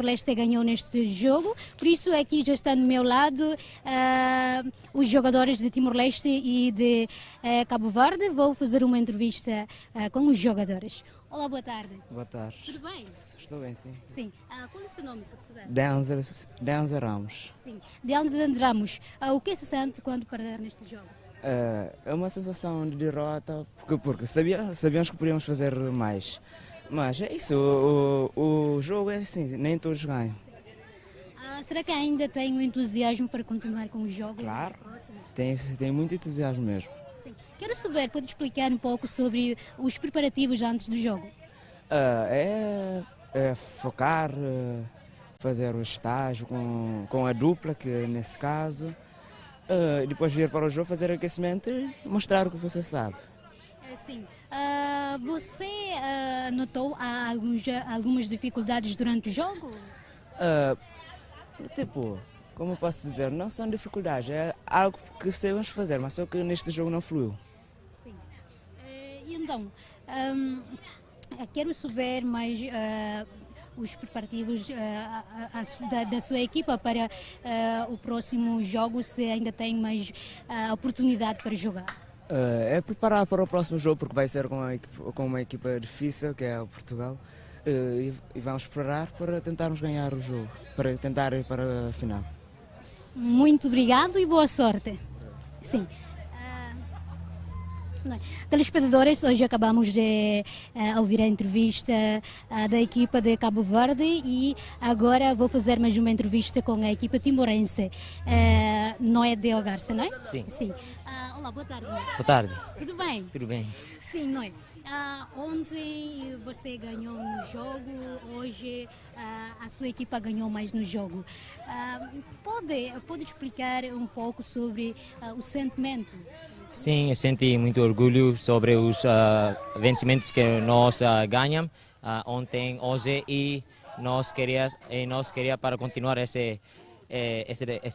Timor-Leste ganhou neste jogo, por isso aqui já está no meu lado os jogadores de Timor-Leste e de Cabo Verde. Vou fazer uma entrevista com os jogadores. Olá, boa tarde. Boa tarde. Tudo bem? Estou bem, sim. Sim. Qual é o seu nome, pode saber? Deanza Ramos. Sim. Deanza Ramos, o que se sente quando perder neste jogo? É uma sensação de derrota, porque sabíamos que podíamos fazer mais. Mas é isso, o jogo é assim, nem todos ganham. Será que ainda tem o entusiasmo para continuar com o jogo? Claro, tem muito entusiasmo mesmo. Sim. Quero saber, pode explicar um pouco sobre os preparativos antes do jogo? É focar, fazer o estágio com a dupla, que nesse caso, depois vir para o jogo, fazer aquecimento e mostrar o que você sabe. Sim. Você notou algumas dificuldades durante o jogo? Como eu posso dizer, não são dificuldades, é algo que sabemos fazer, mas só que neste jogo não fluiu. Sim. E então, quero saber mais os preparativos da sua equipa para o próximo jogo, se ainda tem mais oportunidade para jogar. É preparar para o próximo jogo, porque vai ser com uma equipa difícil, que é o Portugal, e vamos preparar para tentarmos ganhar o jogo, para tentar ir para a final. Muito obrigado e boa sorte. Sim. Telespectadores, hoje acabamos de ouvir a entrevista da equipa de Cabo Verde e agora vou fazer mais uma entrevista com a equipa timorense. Noé de Garça, não é? Sim. Sim. Olá, boa tarde. Boa tarde. Tudo bem? Tudo bem. Sim, Noé. Ontem você ganhou no jogo, hoje a sua equipa ganhou mais no jogo. Pode explicar um pouco sobre o sentimento? Sim, eu senti muito orgulho sobre os vencimentos que nós ganhamos ontem, hoje, e nós queria para continuar essa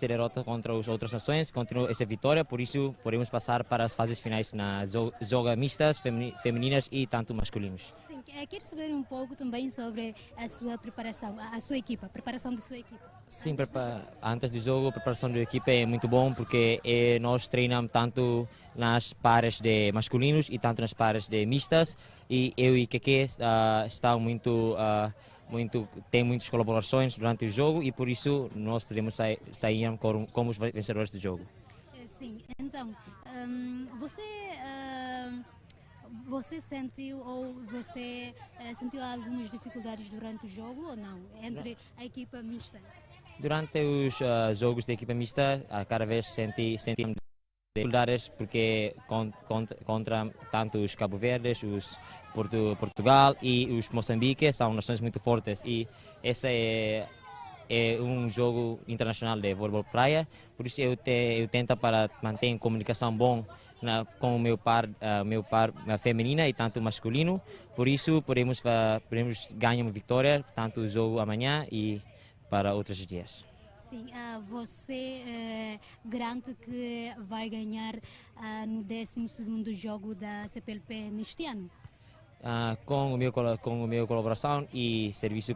derrota contra as outras nações, continuar essa vitória, por isso podemos passar para as fases finais nas jogas mistas, femininas e tanto masculinos. Sim, quero saber um pouco também sobre a sua preparação, a sua equipa, a preparação da sua equipa. Sim, antes do jogo, a preparação da equipa é muito bom porque nós treinamos tanto nas pares de masculinos e tanto nas pares de mistas, e eu e Keke estão tem muitas colaborações durante o jogo e por isso nós podemos sair como os vencedores do jogo. Sim, então, você sentiu algumas dificuldades durante o jogo ou não, entre a equipa mista? Durante os jogos da equipa mista, cada vez senti dificuldades porque contra tanto os Cabo Verdes, os Portugal e os Moçambique são nações muito fortes, e esse é um jogo internacional de voleibol praia, por isso eu tento para manter em comunicação bom com o meu par feminina e tanto masculino, por isso podemos ganhar uma vitória tanto o jogo amanhã e para outros dias. Sim, você garante que vai ganhar no 12º jogo da CPLP neste ano? Com o meu colaboração e serviço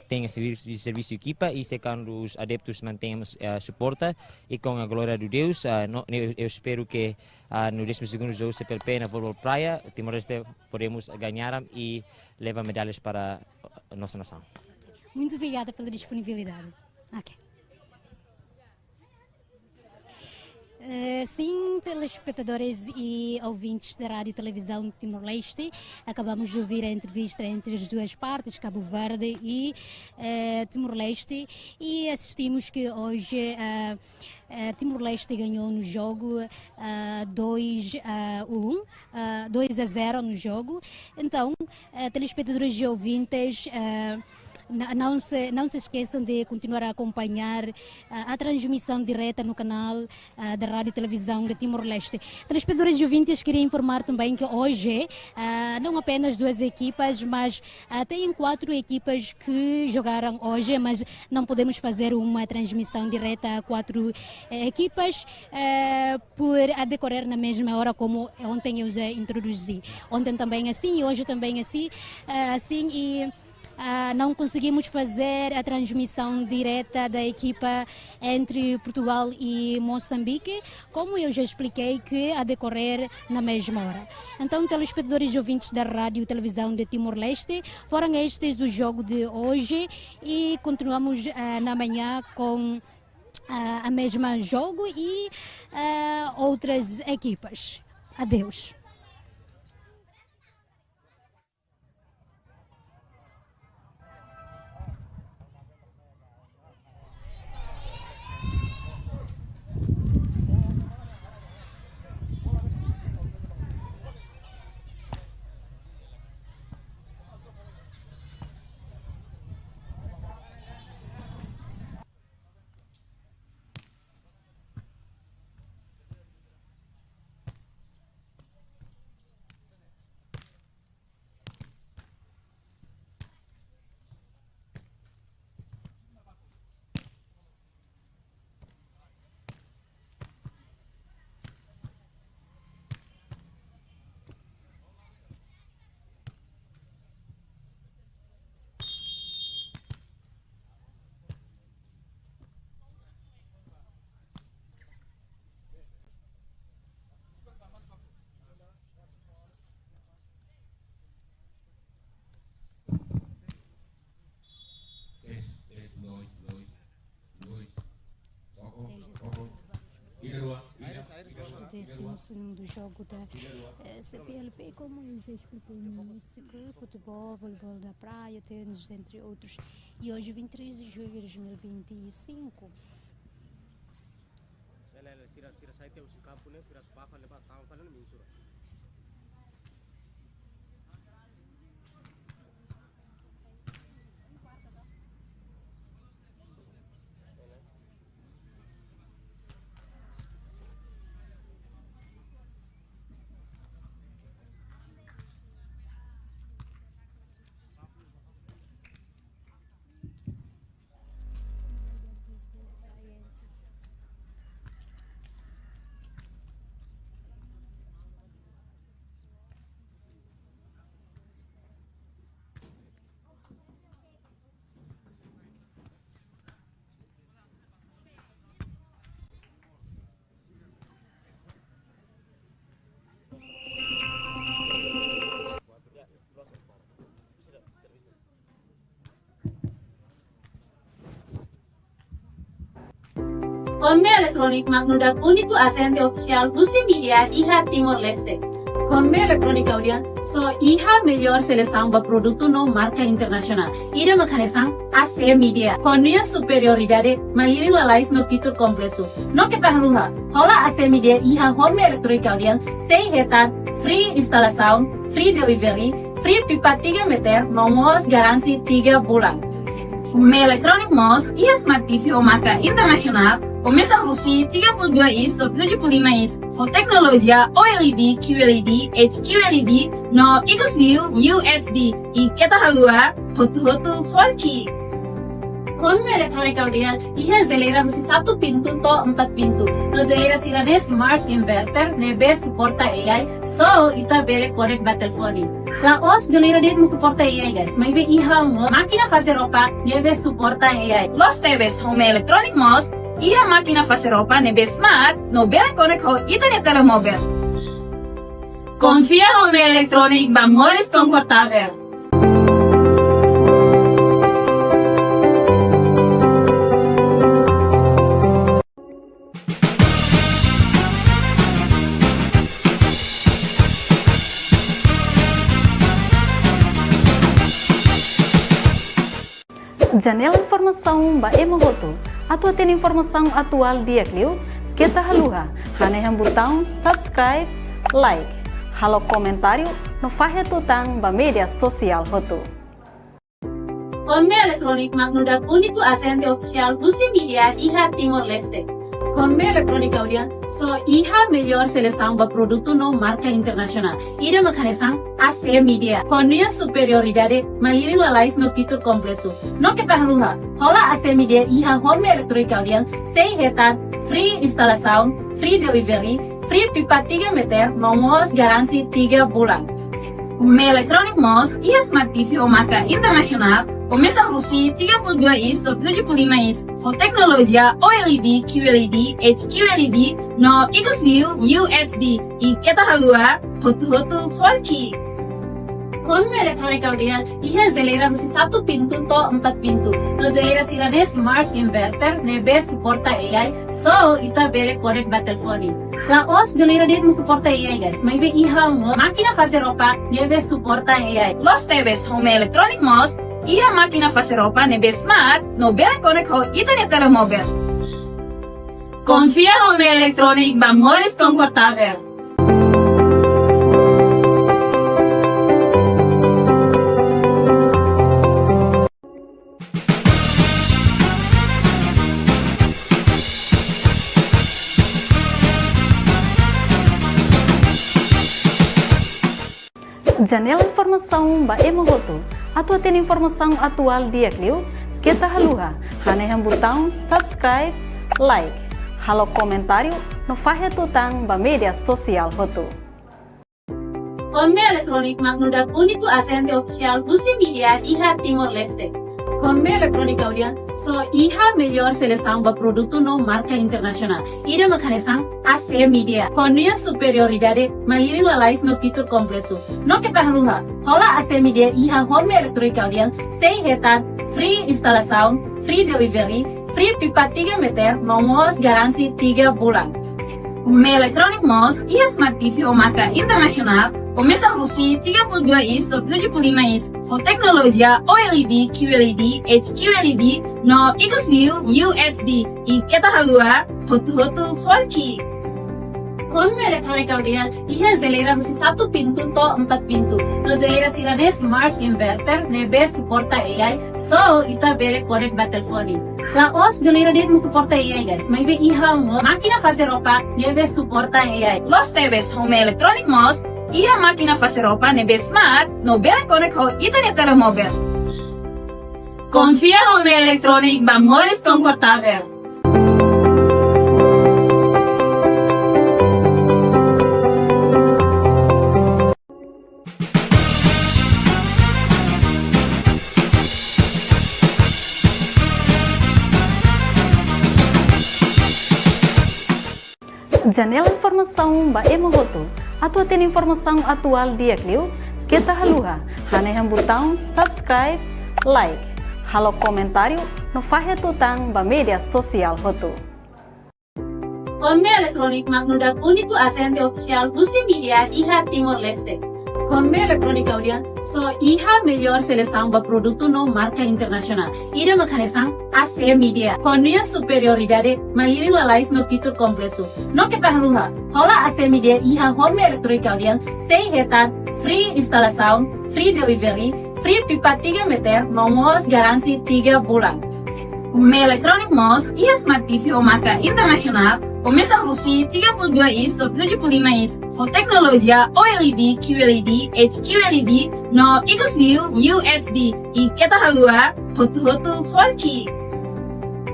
tenho serviço de equipa, e se quando os adeptos mantemos suporte e com a glória de Deus, eu espero que no 12º jogo CPLP na voleibol praia, Timor-Leste podemos ganhar e levar medalhas para a nossa nação. Muito obrigada pela disponibilidade. Okay. Sim, telespectadores e ouvintes da Rádio e Televisão Timor-Leste, acabamos de ouvir a entrevista entre as duas partes, Cabo Verde e Timor-Leste, e assistimos que hoje Timor-Leste ganhou no jogo 2-0 no jogo. Então, telespectadores e ouvintes, não se esqueçam de continuar a acompanhar a transmissão direta no canal da Rádio e Televisão de Timor-Leste. Telespectadores e ouvintes, queria informar também que hoje não apenas duas equipas, mas tem 4 equipas que jogaram hoje, mas não podemos fazer uma transmissão direta a 4 equipas por a decorrer na mesma hora como ontem eu já introduzi. Ontem também assim e hoje também assim, e não conseguimos fazer a transmissão direta da equipa entre Portugal e Moçambique, como eu já expliquei, que a decorrer na mesma hora. Então, telespectadores e ouvintes da rádio e televisão de Timor-Leste, foram estes o jogo de hoje e continuamos na manhã com a mesma jogo e outras equipas. Adeus. Segundo jogo da CPLP, como eu já expliquei no início, futebol, voleibol da praia, tênis, entre outros. E hoje, 23 de julho de 2025. Konme elektronik magnudak uniku asente oficial Busi Media Iha Timor-Leste. Konme elektronik audian so Iha melhor seleção para produto no marca internacional. Ida macanesang AC Media. Konme superioridade maliri lalais no fitur completo. No kita luha. Hola AC Media Iha Konme elektronik audian sei hetan free instalação, free delivery, free pipa 3 meter, nomos garansi 3 bulan. Konme elektronik mos Iha Smart TV marca internacional. Começa a Busi 32 inch do 75 inch com tecnologia OLED, QLED, HQLED no XView UHD e kita halua hotu 4K. Konme elektronik audian Iha zelera husi 1 pintu to 4 pintu. No zelera sirane smart inverter nebe suporta AI so ita bere korek batelfoni. La os zelera det mu suporta AI guys. Maybe Iha mo máquina fazer roupa nebe suporta AI. Los TVs Home Electronic Mos Iha máquina fazer roupa nebe smart no bere konek ho internet telemóvel. Confia Home Electronic bamores confortável. Janela informação ba emogoto. Atau tem informação atual dia kliu, kita haluha. Hane yang botão subscribe, like, halo comentário no fahe tutang ba media sosial hotu. Konme elektronik magnudak uniku asente oficial Busi Media Iha Timor-Leste. Konme elektronik audian so Iha melhor seleção para produto no marca internacional. Ida macanesang AC Media. Konme superioridade maliri lalais no fitur completo. No kita haluha. Hola AC Media Iha Home Electronic audian sei hetan free instalação, free delivery, free pipa 3 meter, nomos garansi 3 bulan. Home Electronic Mos Iha Smart TV marca internacional. Começa a Lucy 32 inch do 75 inch for tecnologia OLED, QLED, HQLED no Ecosview UHD e kita halua hotu-hotu 4K. Konme elektronik audian, ia geladeira husi 1 pintu to 4 pintu. No geladeira sirane smart inverter, nebe suporta AI, so ita bele connect by telefone. La os geladeira det suporta AI guys, mas ve iha máquina fazer roupa, nebe suporta AI. Los TVs home electronic mos, ia máquina fazer roupa nebe smart, no bele connect ho internet telemóvel. Confia home electronic ba mores confortável. Janela informação ba Emogoto, atau tem informação atual dia Clio, kita haluha, hane botão subscribe, like, halo comentário, no fahe tutang ba media sosial hotu. Konme elektronik magnudat uniku asente oficial Busi Media iha Timor Leste. Konme elektronik audian, so iha melhor seleção ba produto no marca internacional. Ida makanesang AC Media. Konnya superioridade, maliri lalais no fitur completo. No kita haluha, hola AC Media iha Konme elektronik audian, 6 hektar, free instalação, free delivery, free pipa 3 meter, nomos garansi 3 bulan. Home electronic mos ia smart TV marca internacional. Começa a Lucy 32 inch do 75 inch for tecnologia OLED, QLED, HQLED no Ecosview UHD e kita halua hotu-hotu 4K. Konme elektronik audian, ia geladeira husi 1 pintu to 4 pintu. No geladeira sirane smart inverter, nebe suporta AI, so ita bele connect by telefone. La os geladeira det suporta AI guys, mas ve iha máquina fazer roupa, nebe suporta AI. Los TVs home electronic mos, ia máquina fazer roupa nebe smart, no bele connect ho internet telemóvel. Confia home electronic ba mores confortável. Janela informação ba Emogoto, atau tem informação atual dia Clio, kita haluha, hane botão subscribe, like, halo comentário, no fahe tutang ba media sosial hotu. Konme elektronik magnudat uniku asente oficial Busi Media iha Timor Leste. Konme elektronik audian, so iha melhor seleção ba produto no marca internacional. Ida makanesang AC Media. Konnya superioridade, maliri lalais no fitur completo. No kita haluha, hola AC Media iha Home elektronik audian, 6 hektar, free instalação, free delivery, free pipa 3 meter, nomos garansi 3 bulan. Home electronic mos ia smart TV marca internacional. Começa a Lucy 32 inch do 75 inch for tecnologia OLED, QLED, HQLED no Ecosview UHD e kita halua hotu-hotu 4K.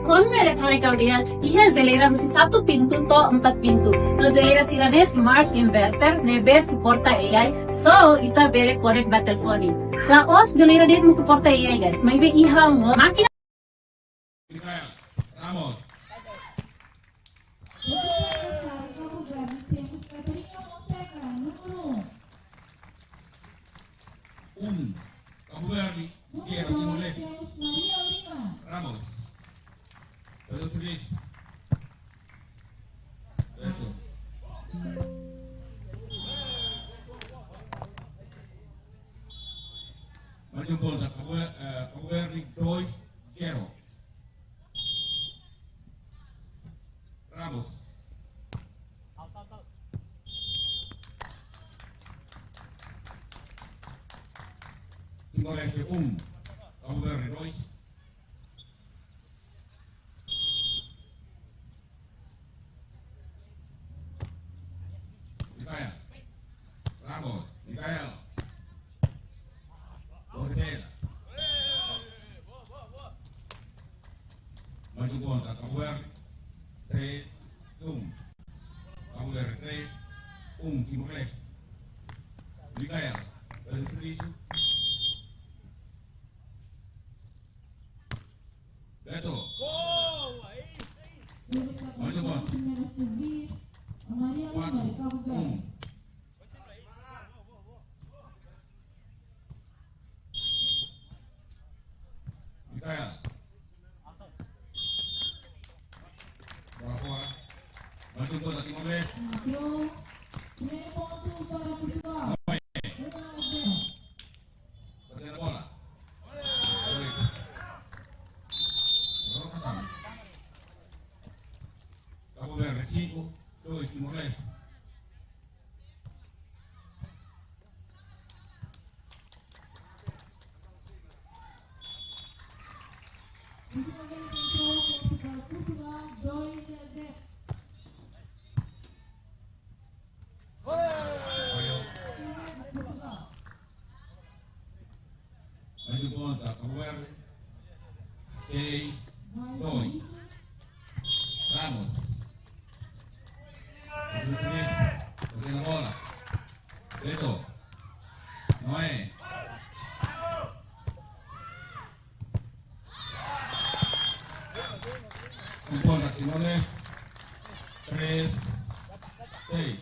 Konme elektronik audian, ia geladeira husi 1 pintu to 4 pintu. No geladeira sirane smart inverter, nebe suporta AI, so ita bele connect by telefone. La os geladeira det suporta AI guys, mas ve iha máquina Vamos. Kamu Berni, Timor Leste. Ramos. Terus feliz. Betul. Maju bola, Kamu Berni 2-0. Ramos. Timor Leste 1, Cabo Verde 2. Mikael. Ramos. Mikael. Bordeira. Maju bola, Cabo Verde 3-1. Cabo Verde 3-1, Timor Leste. Mikael. Terus feliz. Bom. 4-1. Micael. Bola fora. Bantu gol da Timor-Leste. Batendo a bola. Cabo Verde 5, 2 Timor-Leste. Mais um ponto, Cabo Verde. 6-2. Ramos. Batendo a bola. Beto. Noé. Um ponto aqui, Timor-Leste. 3-6.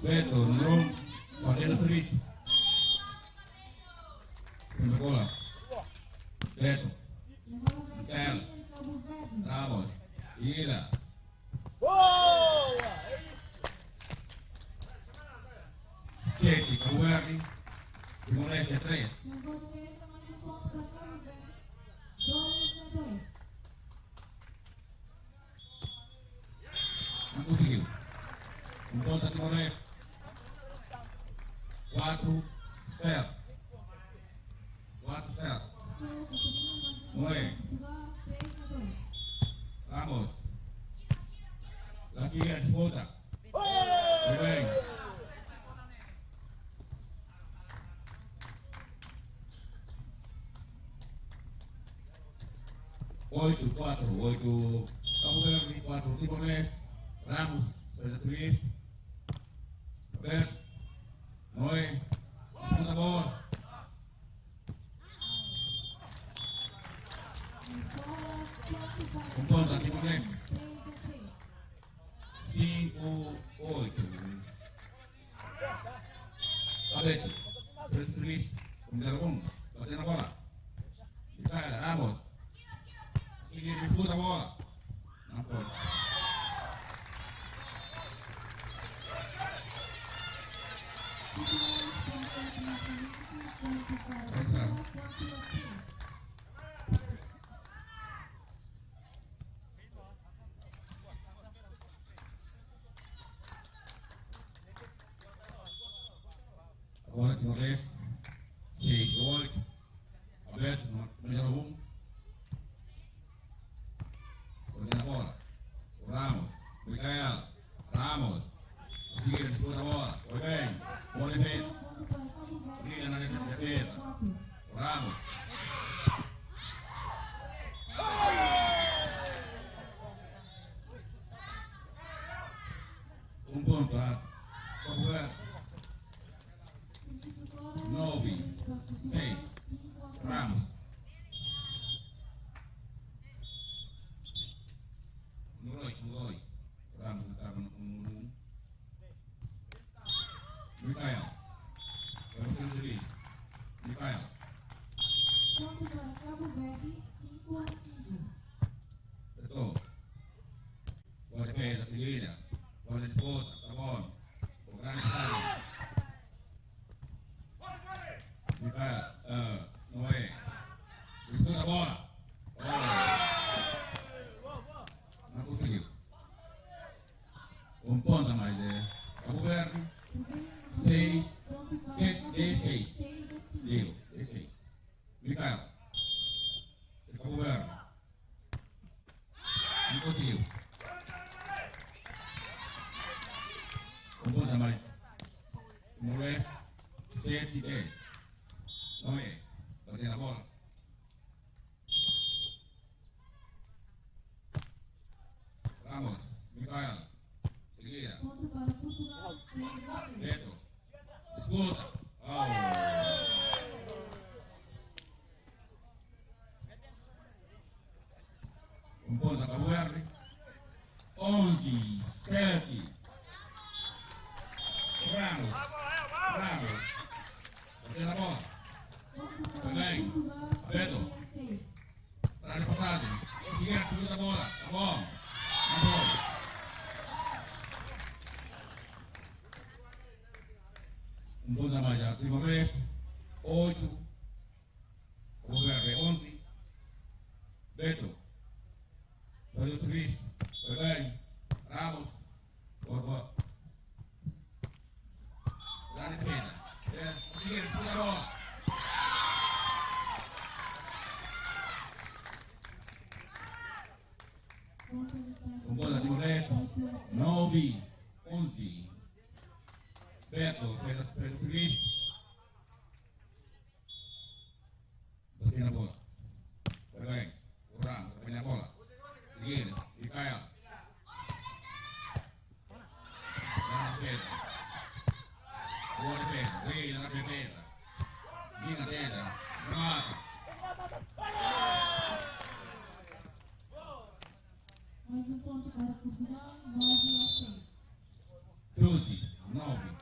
Beto, número 1. Batendo serviço. Primeira bola. Beto. Micael. Ramos. Ida. Sete, Cabo Verde. Timor-Leste 3. Não conseguiu. Um ponto a Timor-Leste. 4-0. 4-0. Noé. Ramos. La sigue a disputa. Muy bien. Oito, 8 Cabo Verde, 4 Timor-Leste. Ramos, Feliz. Roberto. Noé. Segunda bola. Um ponto a Timor-Leste. 5-8. Abeto. Feliz. Comissário 1. Batendo a bola. Micael, Ramos. Sigue, disputa a bola. Não pode. Agora Timor-Leste. 6-8. Aberto, número 1. Batendo a bola. Ramos. Micael. Ramos. Sigue, disputa a bola. Foi bem. Bola defesa. Liga na defesa. Ramos. Um ponto a Cabo Verde. 9-6. Ramos. Número 2. Ramos estava no número 1. Micael. Vamos ter serviço. Micael. Beto. Boa defesa, seguida. Boa disputa, tá bom. O grande sabe. Micael. Noé. Disputa a bola. Não conseguiu. Um ponto a mais, Cabo Verde. 6, 7, 16. Digo, 16. Micael. Cabo Verde. Não conseguiu. Um ponto a mais. Timor-Leste. 7, 10. Noé. Batendo a bola. Ramos. Micael. Seguida. Beto. Disputa. Um ponto a Cabo Verde. 11, 7. Ramos. Bater na bola. Também. Beto. Traz passado. Figueira segura a bola. Tá bom. Na bola. Bom trabalho já. Prima vez. 8. Cabo Verde. 11. Beto. Faz o serviço. Foi bem. Ramos. Boa. Dá defesa. Figueira segura a bola. Com bola de Beto, 9, 11. Beto fez o serviço. Bateu na bola. Foi bem. O Ramos também na bola. Seguindo. E Caio. Dá na defesa. Boa defesa. Vem na defesa. Vem na defesa. Mata. 12, 9.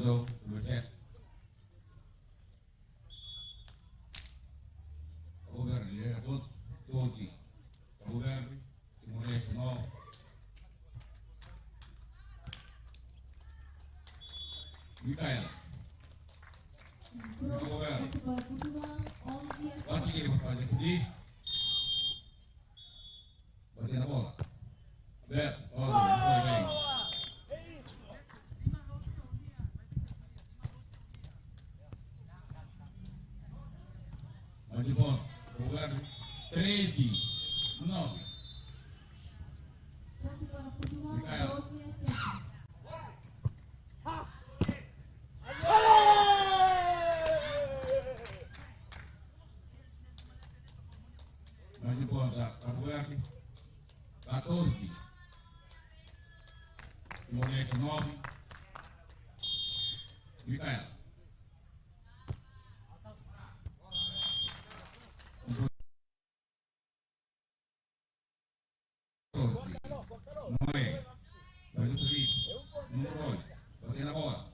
Jogo, número 7. Cabo Verde lidera 12. Cabo Verde, Timor-Leste 9. Micaela. Cabo Verde. Vai seguir para fazer feliz. Bater na bola. Beto, foi bem. De volta, o Verde 13, 9. Micael. Mais de volta, Cabo Verde 14. Timor-Leste 9. Micael. Noé, faz o serviço. Número 2, bater na bola.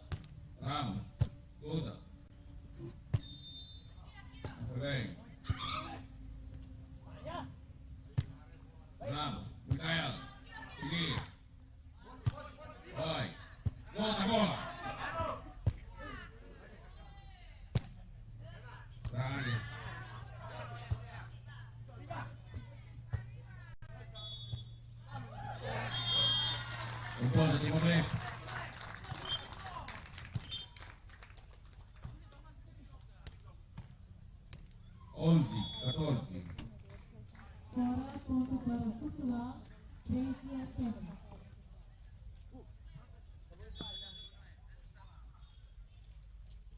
Ramos, toda. Foi bem. Ramos, Micaela. Seguir. Vai. Volta a bola. Pra área. O ponto de momento. Onze, 14.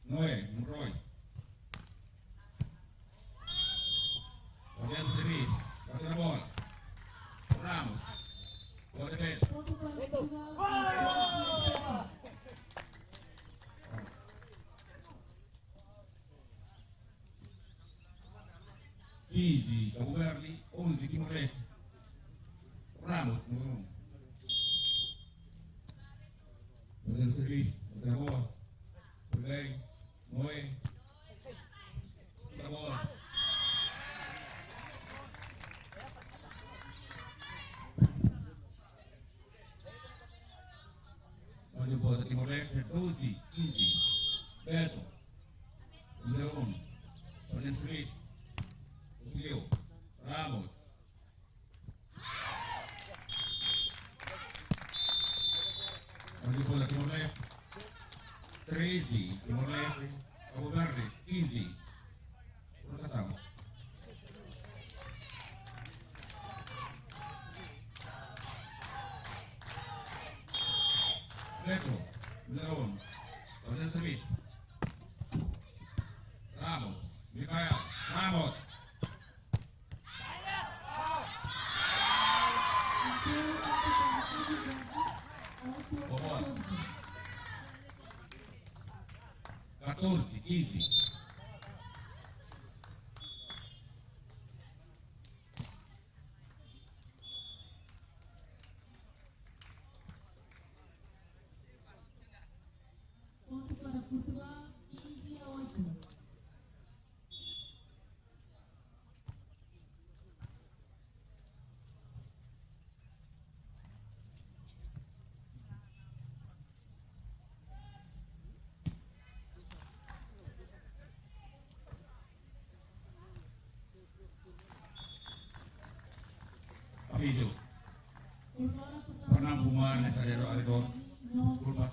Noé, número 2. Fazendo o serviço. Bateu na bola. Ramos. Boa defesa. 15, Cabo Verde, 11, Timor-Leste. Ramos, número 1. Fazendo o serviço, batendo a bola. Foi bem. Noé. A bola. Olha a bola, Timor-Leste, 12, 15. Beto. Número 1. Fazendo o serviço. Conseguiu. Ramos. Olha a bola, Timor-Leste. 13, Timor-Leste. Cabo passageiro alrededor. Desculpa.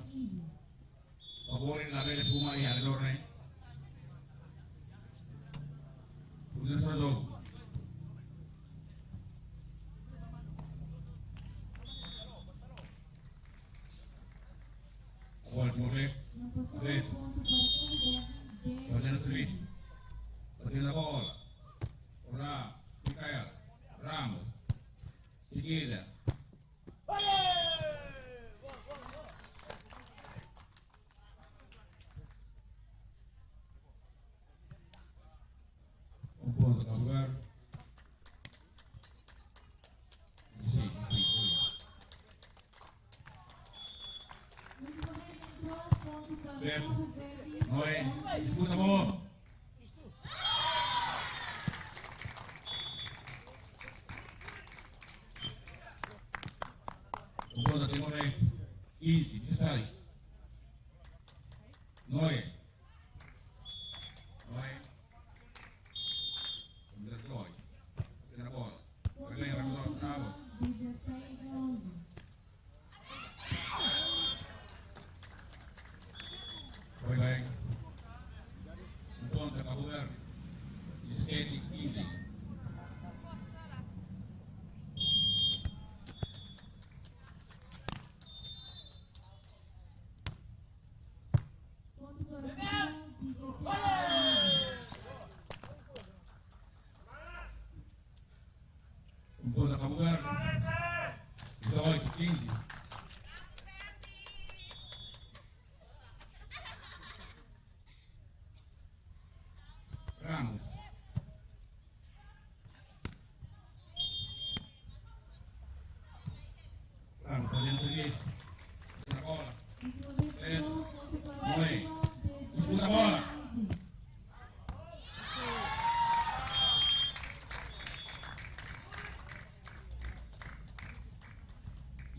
Favorin la bella espuma ahí alrededor, ¿eh? Ustedes son dos. Agora, vamos ver. Ver. Fazendo o serviço. Fazendo a bola. Olá. Micael. Ramos. Seguida. Um ponto para lugar. Sim. Beto. Noé. Escuta a bola. O ponto tem Noé. 15, 16. Noé. Vamos ver Noé. Tem a bola. Vai bem, vai usar o sábado. Foi bem. Um ponto a Cabo Verde. 17, 15. Um ponto a Cabo Verde. 18, 15. Ramos. Ramos fazendo serviço. Na bola. Beto. Noé. Escuta a bola.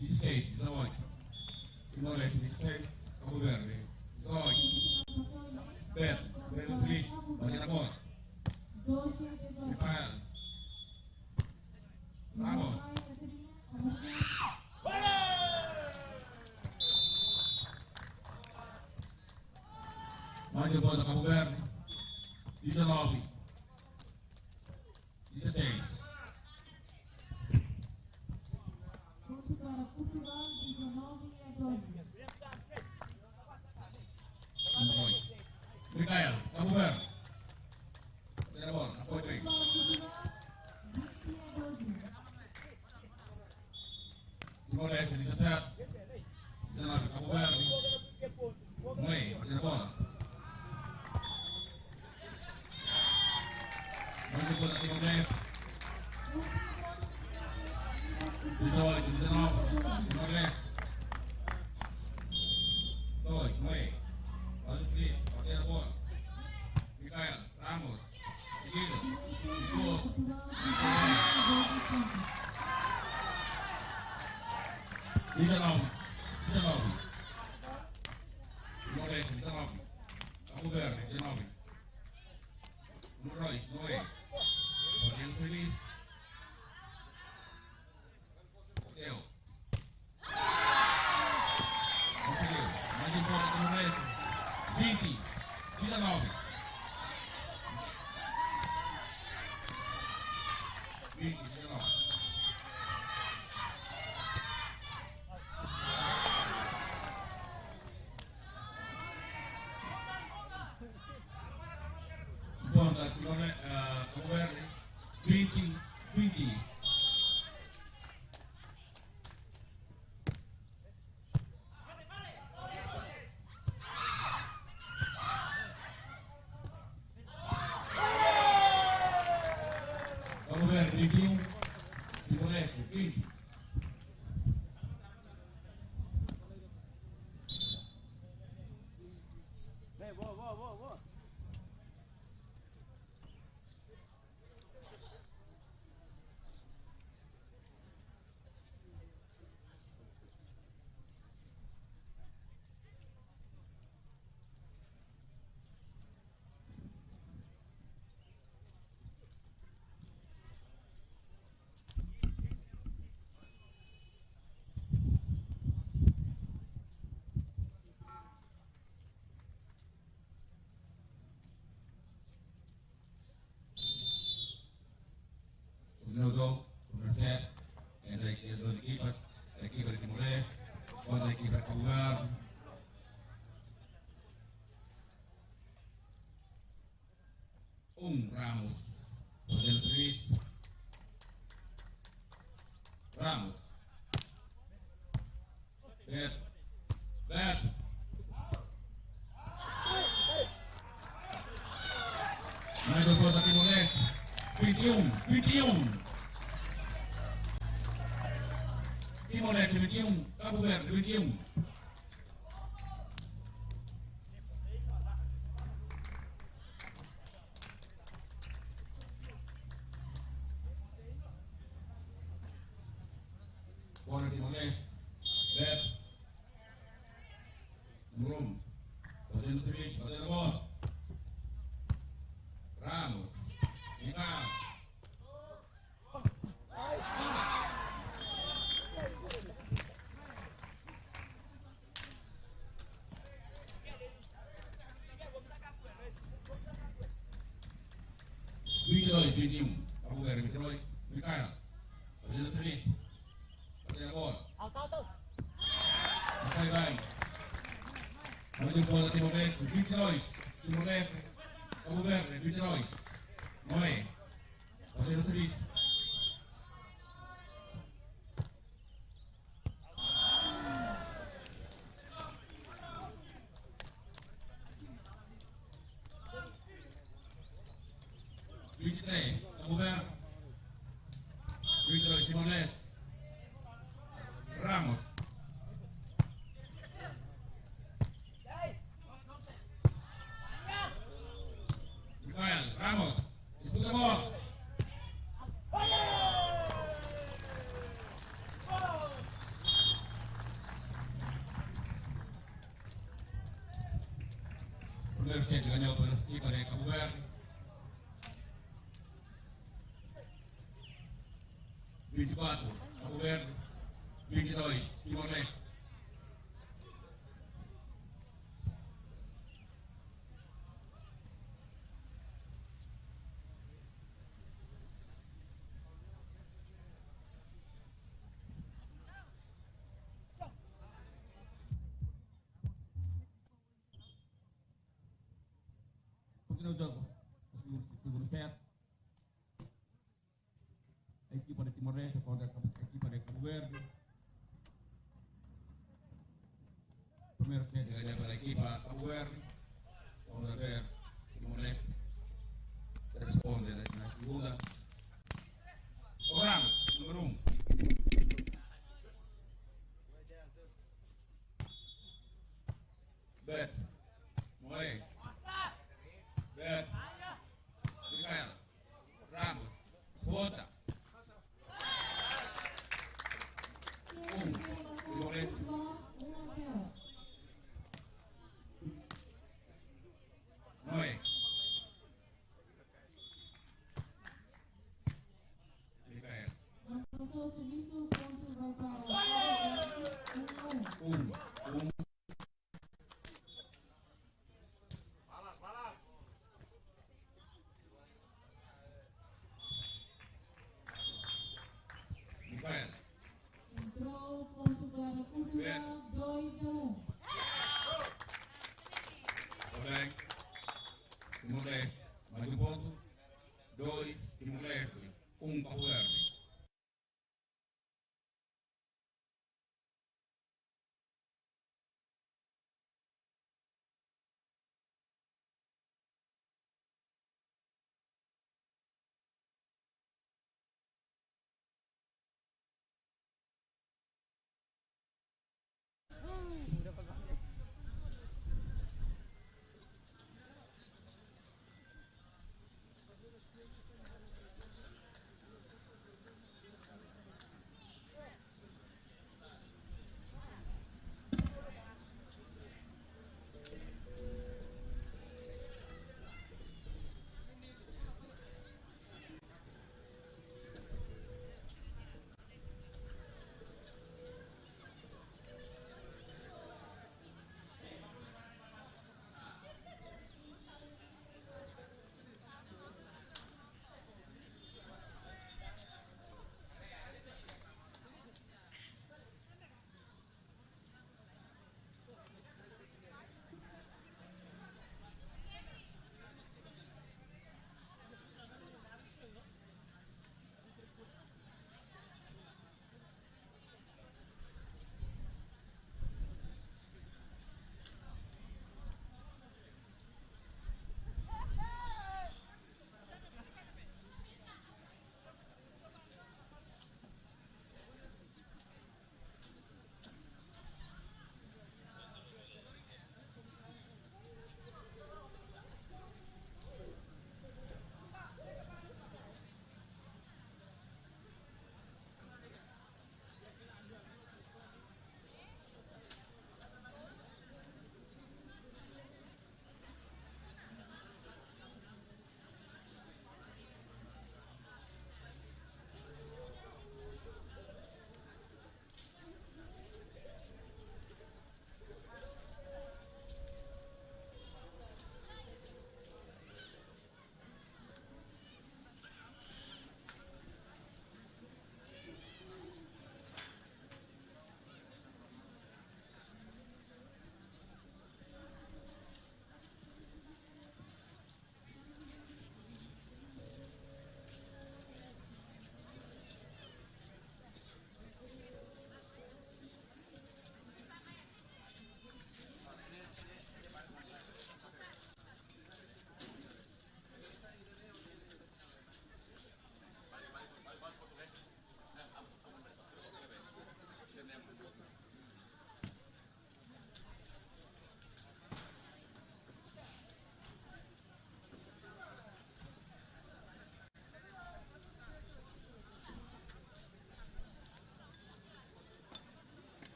Dezesseis, 18. Timor-Leste, 16. Cabo Verde. 18. Beto. Beto Feliz. Olha na bola. Micael. Ramos. Mais um ponto a Cabo Verde. 19. 16. Micael, Cabo Verde. Tem a bola, apoio bem. Timor-Leste, 17. 19, Cabo Verde. Noé, tem a bola. Mais um ponto a Timor-Leste. 18, 19. Timor-Leste. 2, Noé. Olha o frio, bater a bola. Micael, Ramos. Seguido. Escuro. 19. Timor-Leste, 19. Cabo Verde, 19. Número 2, Noé. Batendo feliz. Deu. Conseguiu. Mais um ponto, Timor-Leste. 20, 19. 20, 19. Ponto a Cabo Verde. 20, 20. Cabo Verde, 21. Timor-Leste, 20. Ramos. Position service. Ramos. Bet. Bet. Michael Kota Timor Leste. 21. Timor Leste 21. Cabo Verde 21. Bola Timor Leste. Bet. Murum. Position service. Position bola. Ramos. Nimal. Viceroy, 21. Cabo Verde, Viceroy. Micael. Position service. Position bola. Micael vai. Maju bola Timor Leste. Viceroy. Timor Leste. Cabo Verde, Viceroy. Noé. Position service. Cabo Verde. Viceroy, Timor Leste. Ramos. Micael, Ramos. Disputa bola. Primeiro set ganhou pela equipa de Cabo Verde. 24, Cabo Verde. 22, Timor Leste. Continua o jogo. Segundo set. A equipa de Timor Leste contra a equipa de Cabo Verde. Primeiro set ganha pela equipa Cabo Verde. Vamos ver Timor Leste responde na segunda. O Ramos, número 1. Bet. Moé. Bet. Micael. Ramos. Bota. Timor Leste. Noé. Micael. Micael. Bet. Bem. Timor Leste. Mais um ponto. 2. Timor Leste. 1 Cabo Verde.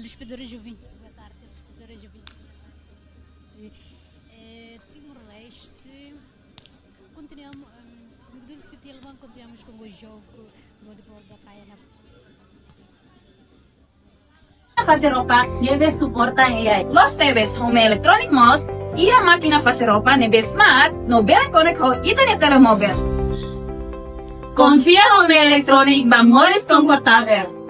telespectadores ouvintes. Boa tarde, telespectadores ouvintes. Timor-Leste, continuamos, no Dulce Tilman, continuamos com o jogo no deporto da praia. Fazer roupa, neve suporta AI. Los TVs home electronic mos e a máquina fazer roupa nebe smart no bela connect ho internet telemóvel. Confia home electronic bamores confortável.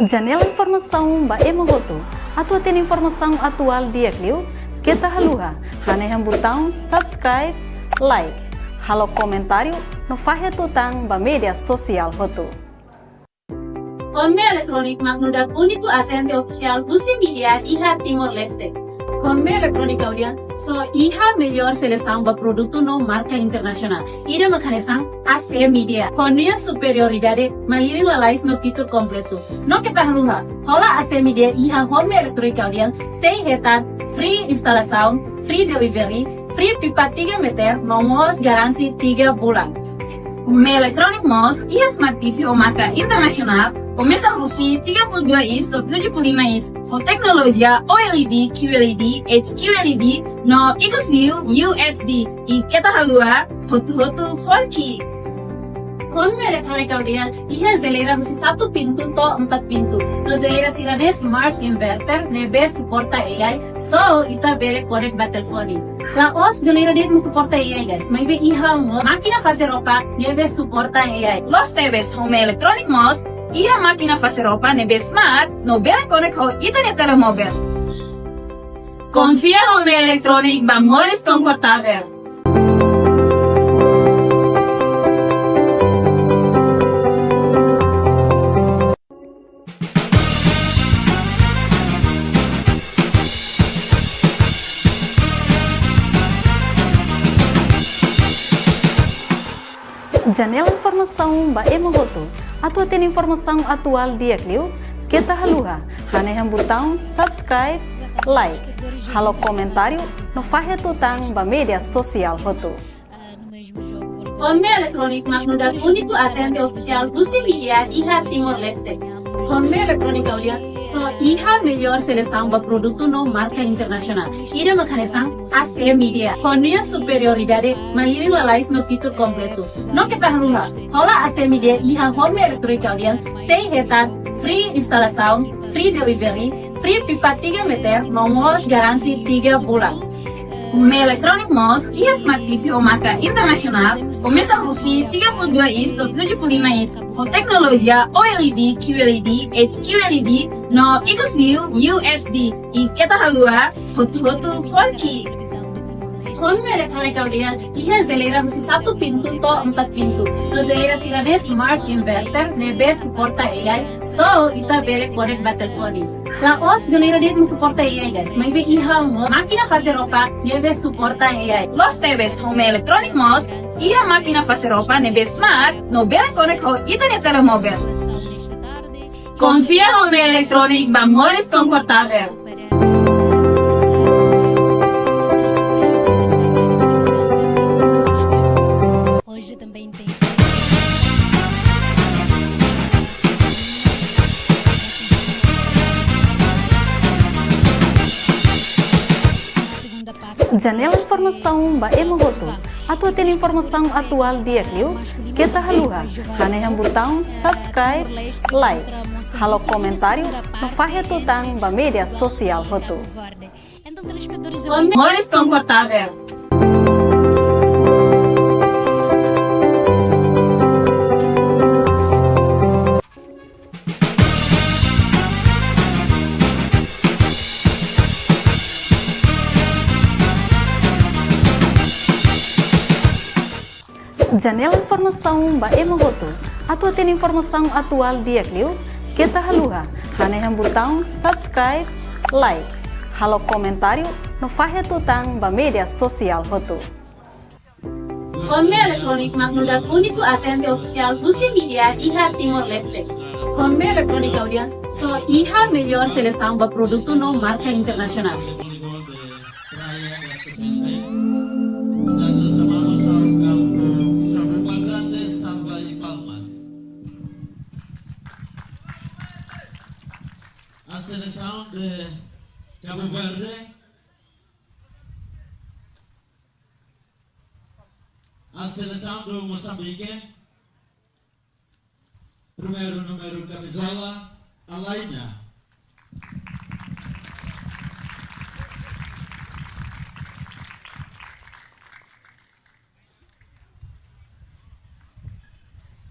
Janela informação ba emogoto. Atau tem informação atual dia Clio, kita haluha. Haneham botão subscribe, like. Halo comentário no fahe tutang ba media sosial hotu. Home electronic magnudat único agente oficial Lucy Media IHA Timor-Leste. Home electronic audian so IHA melhor seleção para produto no marca internacional. Ida mecanismo AC Media. Honia superioridade maliri lalais no fitur completo. No kita haluha. Hola AC Media IHA home electronic audian sei hetan free instalação, free delivery, free pipa 3 meter, nomos garansi 3 bulan. Home electronic mos e a Smart TV o marca internacional começa a Lucy 32 inch do 75 inch com tecnologia OLED, QLED, HQLED no Ecosview UHD e kita halua hotu 4K. Home electronic audian IHA zelera husi 1 pintu to 4 pintu. No zelera silane smart inverter nebe suporta AI so ita bele connect ba telefoni. La os zelera det suporta AI guys. May be IHA mo máquina fazer roupa nebe suporta AI. Los TVs home electronic mos e a máquina fazer roupa nebe smart no bela connect ho internet telemóvel. Confia home electronic bamores confortável. Janela informação ba emogoto. Atau tem informação atual dia Clio, kita haluha. Haneham botão subscribe, like. Halo comentário no fahe tutang ba media sosial hotu. No mesmo jogo, Home electronic magnudat único agente oficial Lucy Media IHA Timor-Leste. Home electronic audian so IHA melhor seleção para produto no marca internacional. Ida mecanismo AC Media. Honia superioridade maliri lalais no fitur completo. No kita haluha. Hola AC Media IHA home electronic audian sei hetan free instalação, free delivery, free pipa 3 meter, nomos garansi 3 bulan. Home electronic mos e a Smart TV o marca internacional começa a Lucy 32 inch do 75 inch com tecnologia OLED, QLED, HQLED no Ecosview UHD e kita halua hotu 4K. Home electronic audian IHA zelera husi 1 pintu to 4 pintu. No zelera silane smart inverter nebe suporta AI so ita bele connect ba telefoni. La os zelera det suporta AI guys. May be IHA mo máquina fazer roupa nebe suporta AI. Los TVs home electronic mos e a máquina fazer roupa nebe smart no bela connect ho internet telemóvel. nesta tarde. Confia home electronic bamores confortável. Hoje também tem. Segunda parte. Janela informação ba emogoto. Atau tem informação atual dia Clio, kita haluha. Haneham botão subscribe, like. Halo comentário no fahe tutang ba media sosial hotu. Então, telespectadores, Bamores confortável. Janela informação ba emogoto. Atau tem informação atual dia Clio, kita haluha. Haneham botão subscribe, like. Halo comentário no fahe tutang ba media sosial hotu. Home electronic magnudat único agente oficial Lucy Media IHA Timor-Leste. Com minha eletrônica, audiência, só a melhor seleção de produto no marca internacional. A seleção de Cabo Verde, a seleção do Moçambique, primeiro número camisola, Alaina.